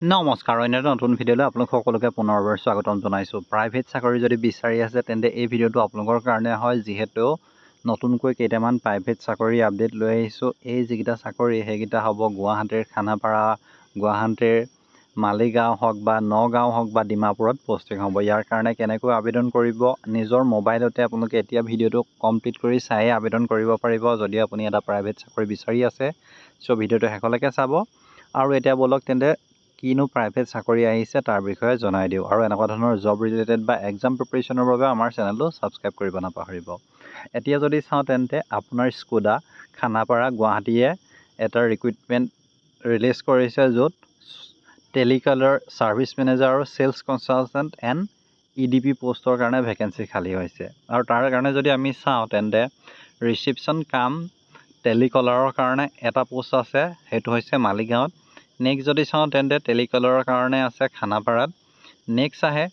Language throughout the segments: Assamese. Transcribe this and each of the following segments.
নমস্কাৰ, অন্য এটা নতুন ভিডিঅ'লৈ আপোনালোক সকলোকে পুনৰবাৰ স্বাগতম জনাইছোঁ। প্ৰাইভেট চাকৰি যদি বিচাৰি আছে তেন্তে এই ভিডিঅ'টো আপোনালোকৰ কাৰণে হয়, যিহেতু নতুনকৈ কেইটামান প্ৰাইভেট চাকৰি আপডেট লৈ আহিছোঁ। এই যিকেইটা চাকৰি সেইকেইটা হ'ব গুৱাহাটীৰ খানাপাৰা, গুৱাহাটীৰ মালিগাঁও হওক বা নগাঁও হওক বা ডিমাপুৰত পষ্টিং হ'ব। ইয়াৰ কাৰণে কেনেকৈ আবেদন কৰিব, নিজৰ মোবাইলতে আপোনালোকে এতিয়া ভিডিঅ'টো কমপ্লিট কৰি চায়ে আবেদন কৰিব পাৰিব যদি আপুনি এটা প্ৰাইভেট চাকৰি বিচাৰি আছে। চ' ভিডিঅ'টো শেষলৈকে চাব। আৰু এতিয়া ব'লক তেন্তে কিনো প্ৰাইভেট চাকৰি আহিছে তাৰ বিষয়ে জনাই দিওঁ। আৰু এনেকুৱা ধৰণৰ জব ৰিলেটেড বা এক্সাম প্ৰিপাৰেশ্যনৰ বাবে আমাৰ চেনেলটো ছাবস্ক্ৰাইব কৰিব নাপাহৰিব। এতিয়া যদি চাওঁ তেন্তে আপোনাৰ স্কোডা খানাপাৰা গুৱাহাটীয়ে এটা ৰিক্ৰুইটমেণ্ট ৰিলিজ কৰিছে, য'ত টেলিকলাৰ ছাৰ্ভিচ মেনেজাৰ আৰু চেলছ কনচালটেণ্ট এণ্ড EDP পোষ্টৰ কাৰণে ভেকেঞ্চি খালী হৈছে। আৰু তাৰ কাৰণে যদি আমি চাওঁ তেন্তে ৰিচিপশ্যন কাম টেলিকলাৰৰ কাৰণে এটা পোষ্ট আছে, সেইটো হৈছে মালিগাঁৱত। নেক্সট যদি চাওঁ তেন্তে টেলিকলাৰৰ কাৰণে আছে খানাপাৰাত। নেক্সট আহে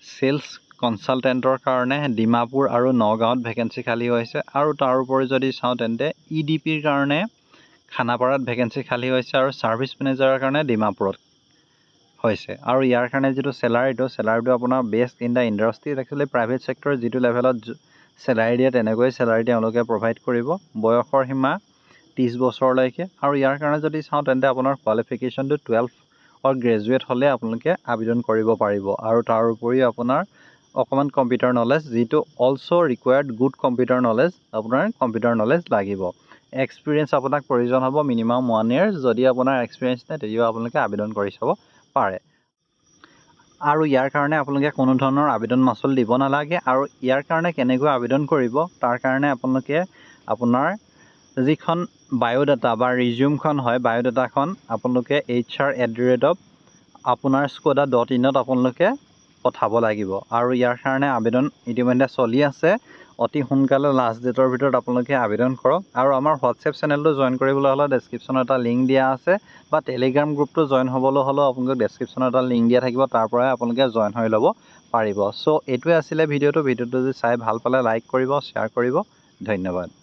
চেলছ কনচালটেণ্টৰ কাৰণে ডিমাপুৰ আৰু নগাঁৱত ভেকেঞ্চি খালী হৈছে। আৰু তাৰোপৰি যদি চাওঁ তেন্তে EDPৰ কাৰণে খানাপাৰাত ভেকেঞ্চি খালী হৈছে আৰু ছাৰ্ভিচ মেনেজাৰৰ কাৰণে ডিমাপুৰত হৈছে। আৰু ইয়াৰ কাৰণে যিটো চেলাৰিটো আপোনাৰ best in the industry. Actually private sector যিটো লেভেলত চেলাৰি দিয়ে তেনেকৈ চেলাৰি তেওঁলোকে প্ৰভাইড কৰিব। বয়সৰ সীমা 30 বছৰলৈকে। আৰু ইয়াৰ কাৰণে যদি চাওঁ তেন্তে আপোনাৰ কোৱালিফিকেশ্যনটো 12 গ্ৰেজুৱেট হ'লে আপোনালোকে আবেদন কৰিব পাৰিব। আৰু তাৰ উপৰিও আপোনাৰ অকণমান কম্পিউটাৰ নলেজ, যিটো also' required good computer knowledge, আপোনাৰ কম্পিউটাৰ নলেজ লাগিব। এক্সপিৰিয়েঞ্চ আপোনাক প্ৰয়োজন হ'ব মিনিমাম 1 year। যদি আপোনাৰ এক্সপিৰিয়েঞ্চ নাই তেতিয়াও আপোনালোকে আবেদন কৰি চাব পাৰে। আৰু ইয়াৰ কাৰণে আপোনালোকে কোনো ধৰণৰ আবেদন মাচুল দিব নালাগে। আৰু ইয়াৰ কাৰণে কেনেকৈ আবেদন কৰিব, তাৰ কাৰণে আপোনালোকে আপোনাৰ যিখন বায়'ডাটা বা ৰিজিউমখন হয়, বায়'ডাটাখন আপোনালোকে hr@আপোনাৰ skoda.in আপোনালোকে পঠাব লাগিব। আৰু ইয়াৰ কাৰণে আবেদন ইতিমধ্যে চলি আছে। অতি সোনকালে লাষ্ট ডেটৰ ভিতৰত আপোনালোকে আবেদন কৰক। আৰু আমাৰ হোৱাটছএপ চেনেলটো জইন কৰিবলৈ হ'লে ডেছক্ৰিপশ্যনত এটা লিংক দিয়া আছে, বা টেলিগ্ৰাম গ্ৰুপটো জইন হ'বলৈ হ'লেও আপোনালোকে ডেছক্ৰিপশ্যনত এটা লিংক দিয়া থাকিব, তাৰ পৰাই আপোনালোকে জইন হৈ ল'ব পাৰিব। চ' এইটোৱে আছিলে ভিডিঅ'টো যদি চাই ভাল পালে লাইক কৰিব, শ্বেয়াৰ কৰিব। ধন্যবাদ।